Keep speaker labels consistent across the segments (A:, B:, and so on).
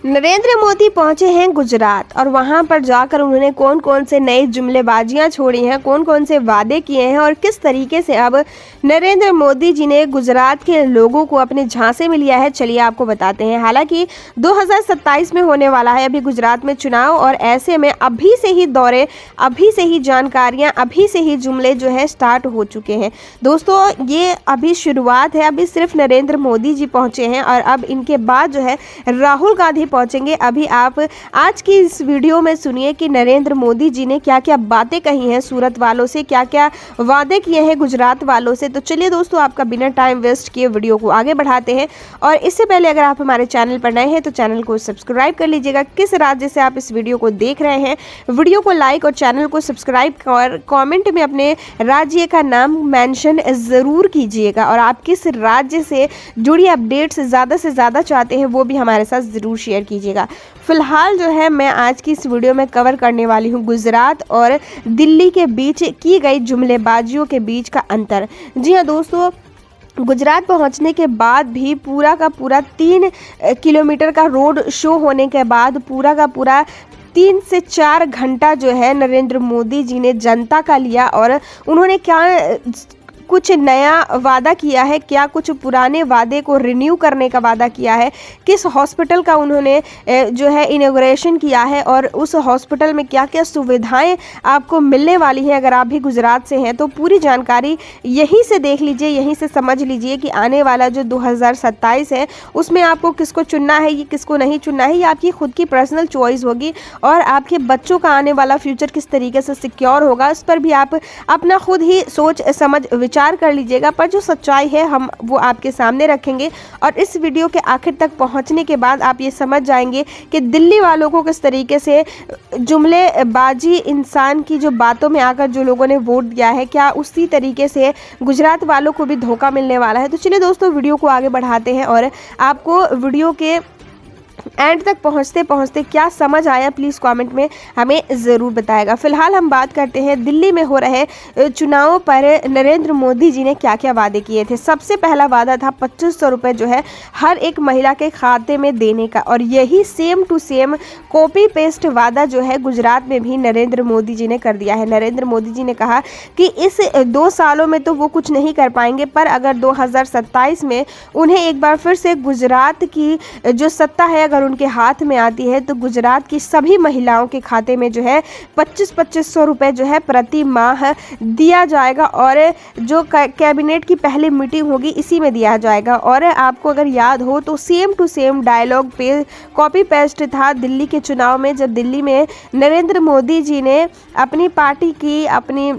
A: नरेंद्र मोदी पहुंचे हैं गुजरात और वहां पर जाकर उन्होंने कौन कौन से नए जुमलेबाजियां छोड़ी हैं, कौन कौन से वादे किए हैं और किस तरीके से अब नरेंद्र मोदी जी ने गुजरात के लोगों को अपने झांसे में लिया है, चलिए आपको बताते हैं। हालांकि 2027 में होने वाला है अभी गुजरात में चुनाव और ऐसे में अभी से ही दौरे, अभी से ही जानकारियां, अभी से ही जुमले जो है स्टार्ट हो चुके हैं। दोस्तों ये अभी शुरुआत है, अभी सिर्फ नरेंद्र मोदी जी पहुंचे हैं और अब इनके बाद जो है राहुल गांधी पहुंचेंगे। अभी आप आज की इस वीडियो में सुनिए कि नरेंद्र मोदी जी ने क्या क्या बातें कही हैं सूरत वालों से, क्या क्या वादे किए हैं गुजरात वालों से। तो चलिए दोस्तों, आपका बिना टाइम वेस्ट किए वीडियो को आगे बढ़ाते हैं। और इससे पहले अगर आप हमारे चैनल पर नए हैं तो चैनल को सब्सक्राइब कर लीजिएगा। किस राज्य से आप इस वीडियो को देख रहे हैं, वीडियो को लाइक और चैनल को सब्सक्राइब कर कॉमेंट में अपने राज्य का नाम मेंशन ज़रूर कीजिएगा। और आप किस राज्य से जुड़ी अपडेट्स ज़्यादा से ज़्यादा चाहते हैं वो भी हमारे साथ ज़रूर शेयर कीजिएगा। फिलहाल जो है मैं आज की इस वीडियो में कवर करने वाली हूँ गुजरात और दिल्ली के बीच की गई जुमलेबाजियों के बीच का अंतर। जी हाँ दोस्तों, गुजरात पहुंचने के बाद भी पूरा का पूरा 3 किलोमीटर का रोड शो होने के बाद पूरा का पूरा 3 से 4 घंटा जो है नरेंद्र मोदी जी ने जनता का लिया और उन्होंने क्या कुछ नया वादा किया है, क्या कुछ पुराने वादे को रिन्यू करने का वादा किया है, किस हॉस्पिटल का उन्होंने जो है इनॉग्रेशन किया है और उस हॉस्पिटल में क्या क्या सुविधाएं आपको मिलने वाली हैं। अगर आप भी गुजरात से हैं तो पूरी जानकारी यहीं से देख लीजिए, यहीं से समझ लीजिए कि आने वाला जो 2027 है उसमें आपको किसको चुनना है, ये किसको नहीं चुनना है, ये आपकी खुद की पर्सनल चॉइस होगी। और आपके बच्चों का आने वाला फ्यूचर किस तरीके से सिक्योर होगा इस पर भी आप अपना खुद ही सोच समझ विचार कर लीजिएगा। पर जो सच्चाई है हम वो आपके सामने रखेंगे और इस वीडियो के आखिर तक पहुंचने के बाद आप ये समझ जाएंगे कि दिल्ली वालों को किस तरीके से जुमलेबाजी इंसान की जो बातों में आकर जो लोगों ने वोट दिया है, क्या उसी तरीके से गुजरात वालों को भी धोखा मिलने वाला है। तो चलिए दोस्तों, वीडियो को आगे बढ़ाते हैं और आपको वीडियो के एंड तक पहुंचते पहुंचते क्या समझ आया प्लीज़ कमेंट में हमें ज़रूर बताएगा। फिलहाल हम बात करते हैं दिल्ली में हो रहे चुनावों पर नरेंद्र मोदी जी ने क्या क्या वादे किए थे। सबसे पहला वादा था 2500 रुपये जो है हर एक महिला के खाते में देने का और यही same to same copy paste वादा जो है गुजरात में भी नरेंद्र मोदी जी ने कर दिया है। नरेंद्र मोदी जी ने कहा कि इस 2 सालों में तो वो कुछ नहीं कर पाएंगे, पर अगर 2027 में उन्हें एक बार फिर से गुजरात की जो सत्ता है अगर उनके हाथ में आती है तो गुजरात की सभी महिलाओं के खाते में जो है 2500 रुपये जो है प्रति माह दिया जाएगा और जो कैबिनेट की पहली मीटिंग होगी इसी में दिया जाएगा। और आपको अगर याद हो तो सेम टू सेम डायलॉग पे कॉपी पेस्ट था दिल्ली के चुनाव में, जब दिल्ली में नरेंद्र मोदी जी ने अपनी पार्टी की, अपनी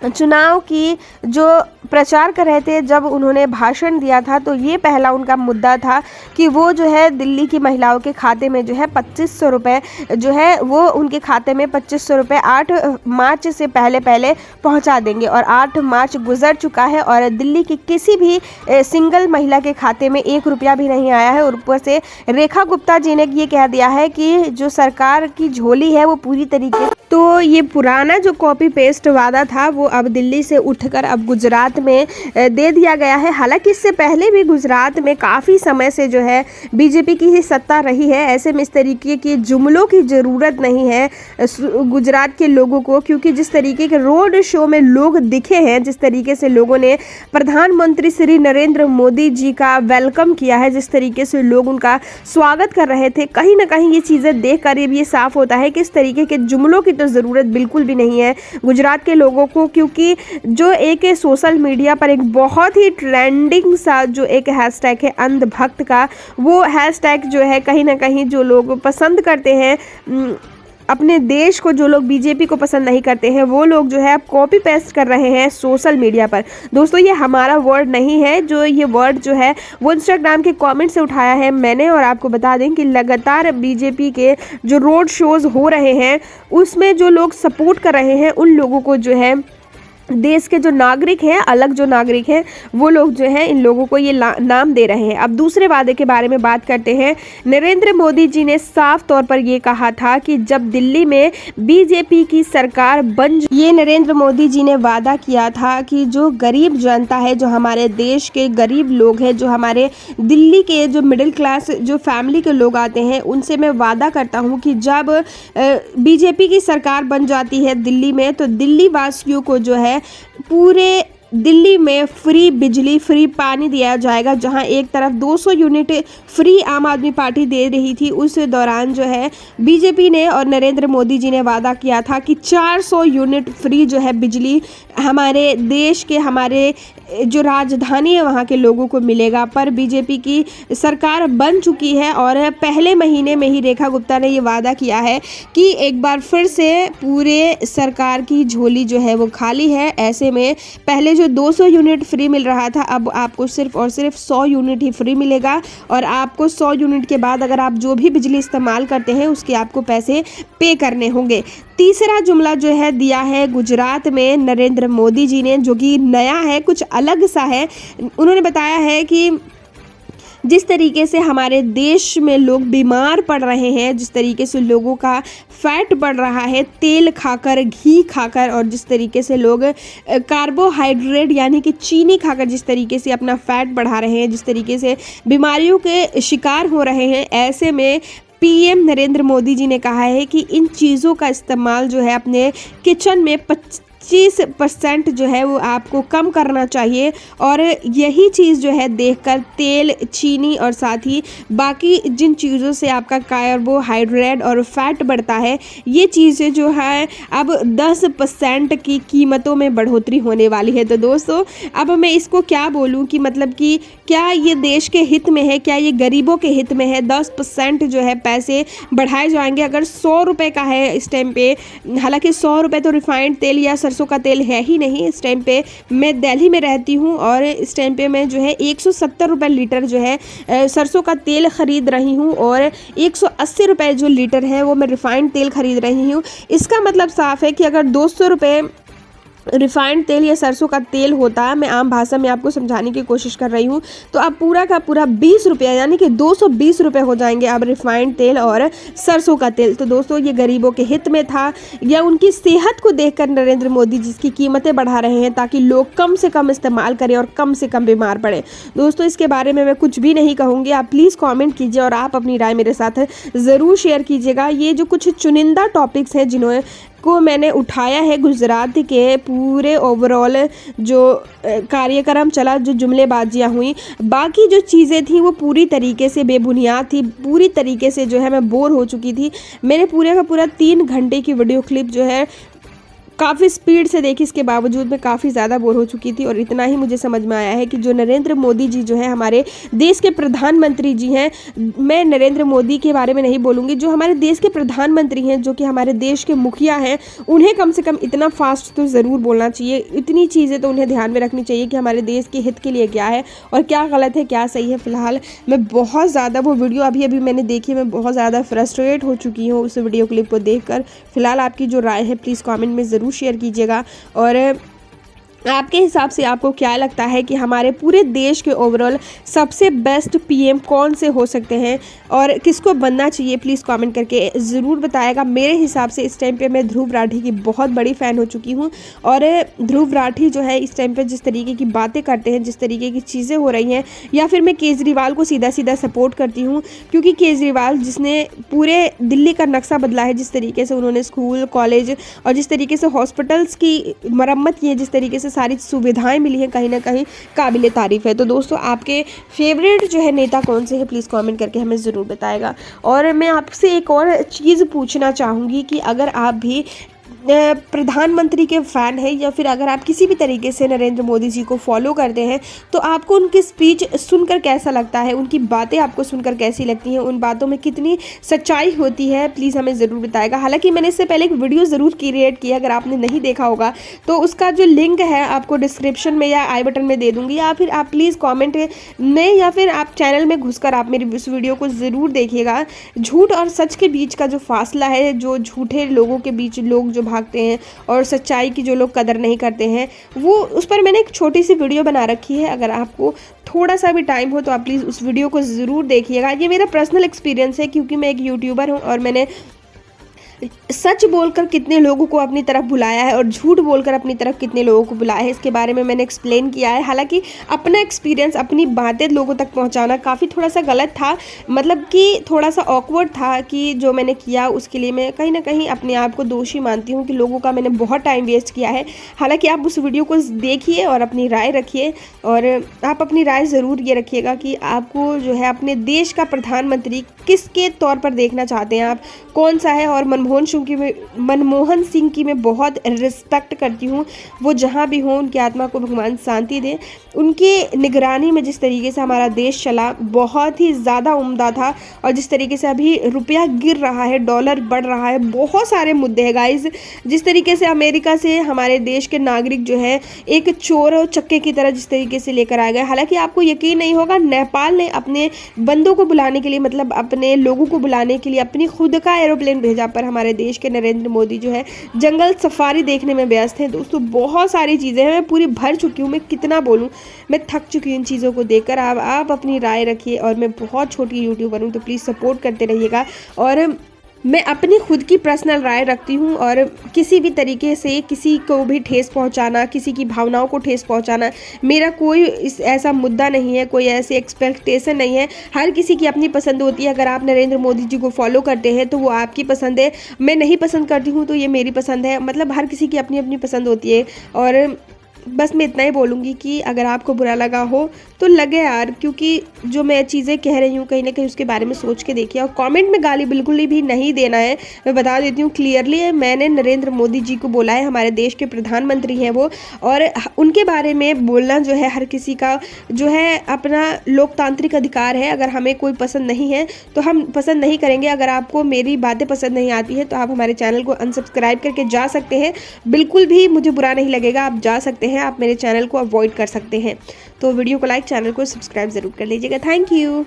A: चुनाव की जो प्रचार कर रहे थे, जब उन्होंने भाषण दिया था तो ये पहला उनका मुद्दा था कि वो जो है दिल्ली की महिलाओं के खाते में जो है 2500 रुपये जो है वो उनके खाते में 2500 रुपये 8 मार्च से पहले पहुंचा देंगे। और 8 मार्च गुजर चुका है और दिल्ली की किसी भी सिंगल महिला के खाते में 1 रुपया भी नहीं आया है। और ऊपर से रेखा गुप्ता जी ने ये कह दिया है कि जो सरकार की झोली है वो पूरी तरीके, तो ये पुराना जो कॉपी पेस्ट वादा था वो अब दिल्ली से उठकर अब गुजरात में दे दिया गया है। हालांकि इससे पहले भी गुजरात में काफ़ी समय से जो है बीजेपी की ही सत्ता रही है। ऐसे में इस तरीके के जुमलों की ज़रूरत नहीं है गुजरात के लोगों को, क्योंकि जिस तरीके के रोड शो में लोग दिखे हैं, जिस तरीके से लोगों ने प्रधानमंत्री श्री नरेंद्र मोदी जी का वेलकम किया है, जिस तरीके से लोग उनका स्वागत कर रहे थे, कहीं ना कहीं ये चीज़ें देख कर ये साफ होता है कि इस तरीके के जुमलों की तो ज़रूरत बिल्कुल भी नहीं है गुजरात के लोगों को। क्योंकि जो एक सोशल मीडिया पर एक बहुत ही ट्रेंडिंग सा जो एक हैशटैग है अंधभक्त का, वो हैशटैग जो है कहीं ना कहीं जो लोग पसंद करते हैं अपने देश को, जो लोग बीजेपी को पसंद नहीं करते हैं वो लोग जो है अब कॉपी पेस्ट कर रहे हैं सोशल मीडिया पर। दोस्तों ये हमारा वर्ड नहीं है, जो ये वर्ड जो है वो इंस्टाग्राम के कमेंट से उठाया है मैंने। और आपको बता दें कि लगातार बीजेपी के जो रोड शोज़ हो रहे हैं उसमें जो लोग सपोर्ट कर रहे हैं उन लोगों को जो है देश के जो नागरिक हैं, अलग जो नागरिक हैं, वो लोग जो है इन लोगों को ये नाम दे रहे हैं। अब दूसरे वादे के बारे में बात करते हैं। नरेंद्र मोदी जी ने साफ तौर पर ये कहा था कि जब दिल्ली में बीजेपी की सरकार ये नरेंद्र मोदी जी ने वादा किया था कि जो गरीब जनता है, जो हमारे देश के गरीब लोग हैं, जो हमारे दिल्ली के जो मिडिल क्लास जो फैमिली के लोग आते हैं, उनसे मैं वादा करता हूँ कि जब बीजेपी की सरकार बन जाती है दिल्ली में, तो दिल्ली वासियों को जो है पूरे दिल्ली में फ्री बिजली, फ्री पानी दिया जाएगा। जहां एक तरफ 200 यूनिट फ्री आम आदमी पार्टी दे रही थी, उस दौरान जो है बीजेपी ने और नरेंद्र मोदी जी ने वादा किया था कि 400 यूनिट फ्री जो है बिजली हमारे देश के, हमारे जो राजधानी है वहाँ के लोगों को मिलेगा। पर बीजेपी की सरकार बन चुकी है और पहले महीने में ही रेखा गुप्ता ने ये वादा किया है कि एक बार फिर से पूरे सरकार की झोली जो है वो खाली है। ऐसे में पहले जो 200 यूनिट फ्री मिल रहा था, अब आपको सिर्फ और सिर्फ 100 यूनिट ही फ्री मिलेगा और आपको 100 यूनिट के बाद अगर आप जो भी बिजली इस्तेमाल करते हैं उसके आपको पैसे पे करने होंगे। तीसरा जुमला जो है दिया है गुजरात में नरेंद्र मोदी जी ने, जो कि नया है, कुछ अलग सा है। उन्होंने बताया है कि जिस तरीके से हमारे देश में लोग बीमार पड़ रहे हैं, जिस तरीके से लोगों का फैट बढ़ रहा है तेल खाकर, घी खाकर, और जिस तरीके से लोग कार्बोहाइड्रेट यानी कि चीनी खाकर जिस तरीके से अपना फैट बढ़ा रहे हैं, जिस तरीके से बीमारियों के शिकार हो रहे हैं, ऐसे में पीएम नरेंद्र मोदी जी ने कहा है कि इन चीज़ों का इस्तेमाल जो है अपने किचन में 25% जो है वो आपको कम करना चाहिए। और यही चीज़ जो है देखकर तेल, चीनी और साथ ही बाकी जिन चीज़ों से आपका कार्बोहाइड्रेट और फैट बढ़ता है, ये चीज़ें जो है अब 10% की कीमतों में बढ़ोतरी होने वाली है। तो दोस्तों अब मैं इसको क्या बोलूँ कि मतलब कि क्या ये देश के हित में है, क्या ये गरीबों के हित में है? 10% जो है पैसे बढ़ाए जाएंगे। अगर 100 रुपये का है इस टाइम पे, हालांकि 100 रुपये तो रिफाइंड तेल या सरसों का तेल है ही नहीं इस टाइम पे। मैं दिल्ली में रहती हूँ और इस टाइम पे मैं जो है 170 रुपये लीटर जो है सरसों का तेल ख़रीद रही हूँ और 180 रुपये जो लीटर है वो मैं रिफाइंड तेल ख़रीद रही हूँ। इसका मतलब साफ है कि अगर 200 रुपये रिफाइंड तेल या सरसों का तेल होता है, मैं आम भाषा में आपको समझाने की कोशिश कर रही हूँ, तो अब पूरा का पूरा 20 रुपये यानी कि 220 रुपये हो जाएंगे अब रिफाइंड तेल और सरसों का तेल। तो दोस्तों ये गरीबों के हित में था या उनकी सेहत को देखकर नरेंद्र मोदी जिसकी कीमतें बढ़ा रहे हैं ताकि लोग कम से कम इस्तेमाल करें और कम से कम बीमार पड़े? दोस्तों इसके बारे में मैं कुछ भी नहीं कहूँगी, आप प्लीज़ कॉमेंट कीजिए और आप अपनी राय मेरे साथ ज़रूर शेयर कीजिएगा। ये जो कुछ चुनिंदा टॉपिक्स हैं जिन्होंने को मैंने उठाया है गुजरात के पूरे ओवरऑल जो कार्यक्रम चला, जो जुमलेबाजियाँ हुई, बाकी जो चीज़ें थी वो पूरी तरीके से बेबुनियाद थी, पूरी तरीके से जो है मैं बोर हो चुकी थी। मैंने पूरे का पूरा 3 घंटे की वीडियो क्लिप जो है काफ़ी स्पीड से देखी, इसके बावजूद मैं काफ़ी ज़्यादा बोर हो चुकी थी। और इतना ही मुझे समझ में आया है कि जो नरेंद्र मोदी जी जो है हमारे देश के प्रधानमंत्री जी हैं, मैं नरेंद्र मोदी के बारे में नहीं बोलूँगी, जो हमारे देश के प्रधानमंत्री हैं, जो कि हमारे देश के मुखिया हैं, उन्हें कम से कम इतना फास्ट तो ज़रूर बोलना चाहिए। इतनी चीज़ें तो उन्हें ध्यान में रखनी चाहिए कि हमारे देश के हित के लिए क्या है और क्या गलत है, क्या सही है। फ़िलहाल मैं बहुत ज़्यादा वो वीडियो अभी मैंने देखी, मैं बहुत ज़्यादा फ्रस्ट्रेट हो चुकी हूँ उस वीडियो क्लिप को देखकर। फ़िलहाल आपकी जो राय है प्लीज़ कमेंट में ज़रूर शेयर कीजिएगा और आपके हिसाब से आपको क्या लगता है कि हमारे पूरे देश के ओवरऑल सबसे बेस्ट पीएम कौन से हो सकते हैं और किसको बनना चाहिए? प्लीज़ कमेंट करके ज़रूर बताएगा। मेरे हिसाब से इस टाइम पे मैं ध्रुव राठी की बहुत बड़ी फ़ैन हो चुकी हूँ और ध्रुव राठी जो है इस टाइम पे जिस तरीके की बातें करते हैं, जिस तरीके की चीज़ें हो रही हैं, या फिर मैं केजरीवाल को सीधा सीधा सपोर्ट करती हूँ, क्योंकि केजरीवाल जिसने पूरे दिल्ली का नक्शा बदला है, जिस तरीके से उन्होंने स्कूल, कॉलेज और जिस तरीके से हॉस्पिटल्स की मरम्मत की है, जिस तरीके से सारी सुविधाएं मिली हैं, कहीं ना कहीं काबिले तारीफ़ है। तो दोस्तों आपके फेवरेट जो है नेता कौन से हैं प्लीज़ कमेंट करके हमें ज़रूर बताएगा। और मैं आपसे एक और चीज़ पूछना चाहूँगी कि अगर आप भी प्रधानमंत्री के फ़ैन है या फिर अगर आप किसी भी तरीके से नरेंद्र मोदी जी को फॉलो करते हैं, तो आपको उनकी स्पीच सुनकर कैसा लगता है, उनकी बातें आपको सुनकर कैसी लगती हैं, उन बातों में कितनी सच्चाई होती है, प्लीज़ हमें ज़रूर बताएगा। हालांकि मैंने इससे पहले एक वीडियो ज़रूर क्रिएट की है, अगर आपने नहीं देखा होगा तो उसका जो लिंक है आपको डिस्क्रिप्शन में या आई बटन में दे दूँगी, या फिर आप प्लीज़ कॉमेंट में या फिर आप चैनल में घुसकर आप मेरी इस वीडियो को ज़रूर देखिएगा। झूठ और सच के बीच का जो फासला है, जो झूठे लोगों के बीच लोग जो भागते हैं और सच्चाई की जो लोग कदर नहीं करते हैं, वो उस पर मैंने एक छोटी सी वीडियो बना रखी है। अगर आपको थोड़ा सा भी टाइम हो तो आप प्लीज़ उस वीडियो को ज़रूर देखिएगा। ये मेरा पर्सनल एक्सपीरियंस है, क्योंकि मैं एक यूट्यूबर हूँ और मैंने सच बोलकर कितने लोगों को अपनी तरफ बुलाया है और झूठ बोलकर अपनी तरफ कितने लोगों को बुलाया है, इसके बारे में मैंने एक्सप्लेन किया है। हालांकि अपना एक्सपीरियंस, अपनी बातें लोगों तक पहुंचाना काफ़ी थोड़ा सा गलत था, मतलब कि थोड़ा सा ऑकवर्ड था कि जो मैंने किया उसके लिए मैं कहीं ना कहीं अपने आप को दोषी मानती हूँ कि लोगों का मैंने बहुत टाइम वेस्ट किया है। हालाँकि आप उस वीडियो को देखिए और अपनी राय रखिए, और आप अपनी राय ज़रूर ये रखिएगा कि आपको जो है अपने देश का प्रधानमंत्री किसके तौर पर देखना चाहते हैं आप, कौन सा है। और मनमोहन सिंह की मैं बहुत रिस्पेक्ट करती हूँ, वो जहाँ भी हों उनकी आत्मा को भगवान शांति दें। उनकी निगरानी में जिस तरीके से हमारा देश चला बहुत ही ज़्यादा उम्दा था, और जिस तरीके से अभी रुपया गिर रहा है, डॉलर बढ़ रहा है, बहुत सारे मुद्दे हैं गाइज। जिस तरीके से अमेरिका से हमारे देश के नागरिक जो है एक चोर और चक्के की तरह जिस तरीके से लेकर आ गए। हालांकि आपको यकीन नहीं होगा, नेपाल ने अपने बंदों को बुलाने के लिए, मतलब अपने लोगों को बुलाने के लिए अपनी खुद का एरोप्लेन भेजा, पर हमारे देश के नरेंद्र मोदी जो है जंगल सफारी देखने में व्यस्त हैं। दोस्तों बहुत सारी चीज़ें हैं, मैं पूरी भर चुकी हूँ, मैं कितना बोलूँ, मैं थक चुकी हूँ इन चीज़ों को देखकर। आप अपनी राय रखिए, और मैं बहुत छोटी यूट्यूबर हूँ तो प्लीज़ सपोर्ट करते रहिएगा। और मैं अपनी खुद की पर्सनल राय रखती हूँ, और किसी भी तरीके से किसी को भी ठेस पहुँचाना, किसी की भावनाओं को ठेस पहुँचाना मेरा कोई ऐसा मुद्दा नहीं है, कोई ऐसी एक्सपेक्टेशन नहीं है। हर किसी की अपनी पसंद होती है। अगर आप नरेंद्र मोदी जी को फॉलो करते हैं तो वो आपकी पसंद है, मैं नहीं पसंद करती हूँ तो ये मेरी पसंद है। मतलब हर किसी की अपनी अपनी पसंद होती है। और बस मैं इतना ही बोलूँगी कि अगर आपको बुरा लगा हो तो लगे यार, क्योंकि जो मैं चीज़ें कह रही हूँ कहीं ना कहीं उसके बारे में सोच के देखिए। और कमेंट में गाली बिल्कुल भी नहीं देना है, मैं बता देती हूँ क्लियरली। मैंने नरेंद्र मोदी जी को बोला है, हमारे देश के प्रधानमंत्री हैं वो, और उनके बारे में बोलना जो है हर किसी का जो है अपना लोकतांत्रिक अधिकार है। अगर हमें कोई पसंद नहीं है तो हम पसंद नहीं करेंगे। अगर आपको मेरी बातें पसंद नहीं आती है तो आप हमारे चैनल को अनसब्सक्राइब करके जा सकते हैं, बिल्कुल भी मुझे बुरा नहीं लगेगा, आप जा सकते हैं, आप मेरे चैनल को अवॉइड कर सकते हैं। तो वीडियो को लाइक, चैनल को सब्सक्राइब ज़रूर कर लीजिएगा। Thank you.